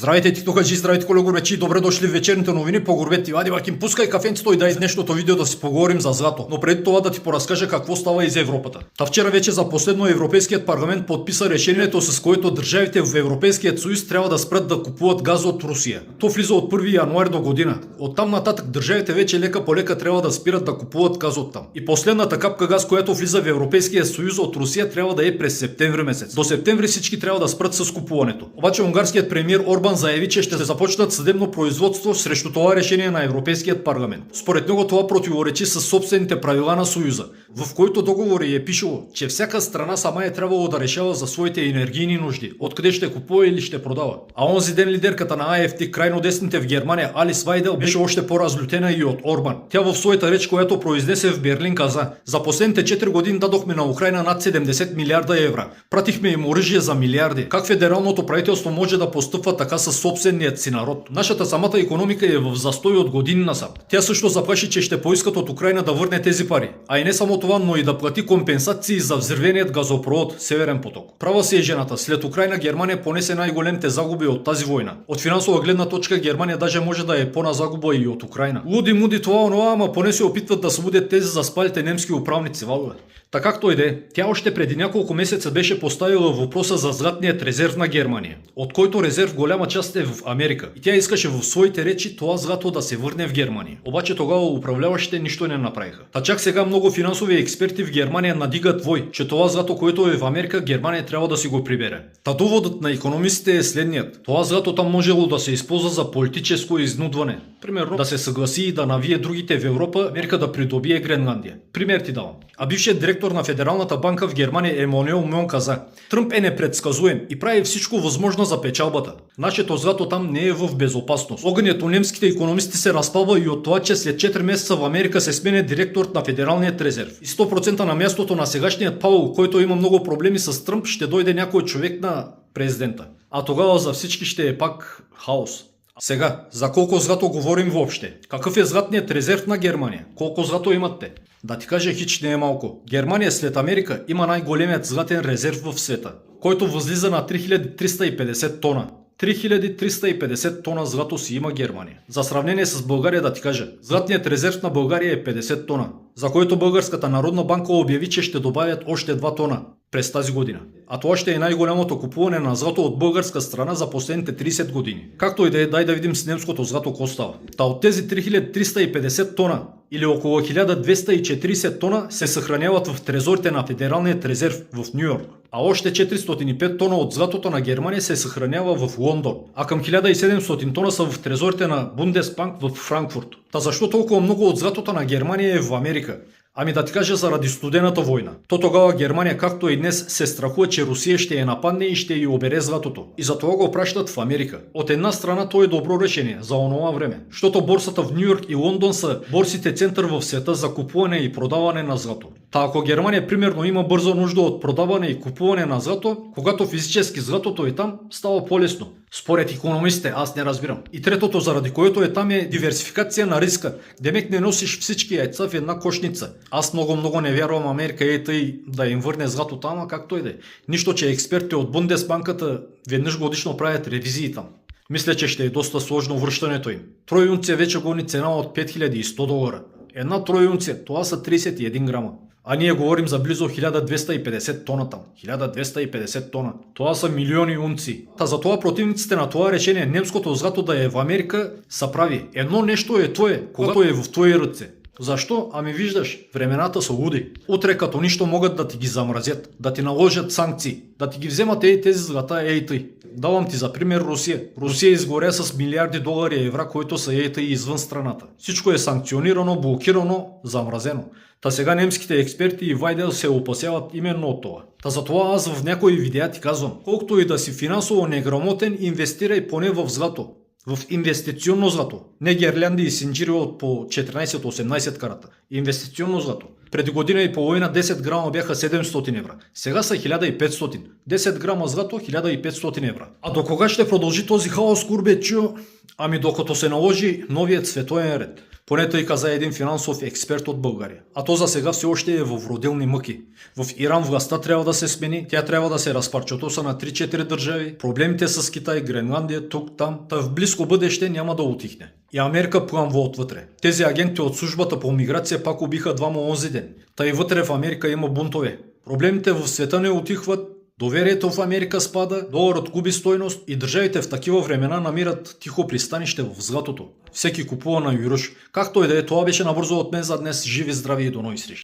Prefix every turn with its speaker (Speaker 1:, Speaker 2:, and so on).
Speaker 1: Здравейте, тиктокаджи, здравейте, колегоречи, добре дошли в вечерните новини по горбети. Ади Бакин, пускай кафенцето и дай в днешното видео да си поговорим за злато. Но преди това да ти поразкажа какво става и за Европата. Вчера вече за последно Европейският парламент подписа решението, с което държавите в Европейският съюз трябва да спрат да купуват газ от Русия. То влиза от 1 януари до година. Оттам нататък държавите вече лека по лека трябва да спират да купуват газ оттам. И последната капка газ, която влиза в Европейския съюз от Русия, трябва да е през септември месец. До септември всички трябва да спрат с купуването. Обаче унгарският премиер Орбан заяви, че ще започнат съдебно производство срещу това решение на Европейският парламент. Според него това противоречи с собствените правила на Съюза, в който договори е пишело, че всяка страна сама е трябвало да решава за своите енергийни нужди, откъде ще купува или ще продава. А онзи ден лидерката на АФТ, крайно десните в Германия, Алис Вайдел, беше още по-разлютена и от Орбан. Тя в своята реч, която произнесе в Берлин, каза: за последните 4 години дадохме на Украйна над 70 милиарда евро. Пратихме им оръжие за милиарди. Как федералното правителство може да постъпва така със собственият си народ? Нашата самата икономика е в застой от години насам. Тя също заплаши, че ще поискат от Украйна да върне тези пари. А и не само това, но и да плати компенсации за взривеният газопровод Северен поток. Права си е жената. След Украйна Германия понесе най-големите загуби от тази война. От финансова гледна точка Германия даже може да е по-на загуба и от Украйна. Луди муди това онова, ама поне се опитват да събудят тези заспалите немски управници, валове. Така както и да е, тя още преди няколко месеца беше поставила въпроса за златният резерв на Германия, от който резерв голяма част е в Америка. И тя искаше в своите речи това злато да се върне в Германия. Обаче тогава управляващите нищо не направиха. Та чак сега много финансови експерти в Германия надигат вой, че това злато, което е в Америка, Германия трябва да си го прибере. Та доводът на икономистите е следният. Това злато там можело да се използва за политическо изнудване. Примерно да се съгласи и да навие другите в Европа, Америка да придобие Гренландия. Пример ти давам. А бившият директор на Федералната банка в Германия Емануел Мон каза: Тръмп е непредсказуем и прави всичко възможно за печалбата. Нашето злато там не е в безопасност. Огънят у немските икономисти се разпалва и от това, че след 4 месеца в Америка се сменя директор на Федералният резерв. И 100% на мястото на сегашният Пауъл, който има много проблеми с Тръмп, ще дойде някой човек на президента. А тогава за всички ще е пак хаос. Сега, за колко злато говорим въобще? Какъв е златният резерв на Германия? Колко злато имат те? Да ти кажа, хич не е малко. Германия след Америка има най-големият златен резерв в света, който възлиза на 3350 тона. 3350 тона злато си има Германия. За сравнение с България да ти кажа, златният резерв на България е 50 тона, за който Българската народна банка обяви, че ще добавят още 2 тона през тази година. А това ще е най-голямото купуване на злато от българска страна за последните 30 години. Както и да е, дай да видим с немското злато какво става. Та от тези 3350 тона или около 1240 тона се съхраняват в трезорите на Федералният резерв в Нью Йорк. А още 405 тона от златото на Германия се съхранява в Лондон. А към 1700 тона са в трезорите на Бундесбанк в Франкфурт. Та защо толкова много от златото на Германия е в Америка? Ами да ти кажа, заради студената война. То тогава Германия, както и днес, се страхува, че Русия ще я нападне и ще й обере златото. И затова го пращат в Америка. От една страна то е добро решение за онова време, защото борсата в Нью Йорк и Лондон са борсите център в света за купуване и продаване на злато. Та ако Германия примерно има бърза нужда от продаване и купуване на злато, когато физически златото е там, става по-лесно. Според икономистите, аз не разбирам. И третото, заради което е там, е диверсификация на риска. Демек не носиш всички яйца в една кошница. Аз много не вярвам Америка и да им върне златото, ама както и да е. Нищо, че експертите от Бундесбанката веднъж годишно правят ревизии там. Мисля, че ще е доста сложно връщането им. Тройунция вече гони цена от $5100. Една тройунция, това са 31 грама. А ние говорим за близо 1250 тона там. 1250 тона. Това са милиони унци. Та затова противниците на това решение немското злато да е в Америка са прави. Едно нещо е твое, когато е в твои ръце. Защо? Ами виждаш, времената са луди. Утре като нищо могат да ти ги замразят, да ти наложат санкции, да ти ги вземат тези злата тъй. Давам ти за пример Русия. Русия изгоря с милиарди долари и евра, които са тъй извън страната. Всичко е санкционирано, блокирано, замразено. Та сега немските експерти и Вайдел се опасяват именно от това. Та затова аз в някои видеа ти казвам, колкото и да си финансово неграмотен, инвестирай поне в злато. В инвестиционно злато. Не гирлянди и синджири от по 14-18 карата. Инвестиционно злато. Преди година и половина 10 грама бяха 700 евро. Сега са 1500. 10 грама злато 1500 евро. А до кога ще продължи този хаос, курбечио? Ами докато се наложи новият световен ред, поне тъй каза един финансов експерт от България. А то за сега все още е в родилни мъки. В Иран властта трябва да се смени, тя трябва да се разпарчатоса на 3-4 държави, проблемите с Китай, Гренландия, тук, там, та в близко бъдеще няма да утихне. И Америка пламва отвътре. Тези агенти от службата по миграция пак убиха двама онзи ден. Та и вътре в Америка има бунтове. Проблемите в света не утихват, доверието в Америка спада, доларът губи стойност и държавите в такива времена намират тихо пристанище в златото. Всеки купува на юруш. Както и да е, това беше набързо от мен за днес. Живи, здрави и до нови срещи.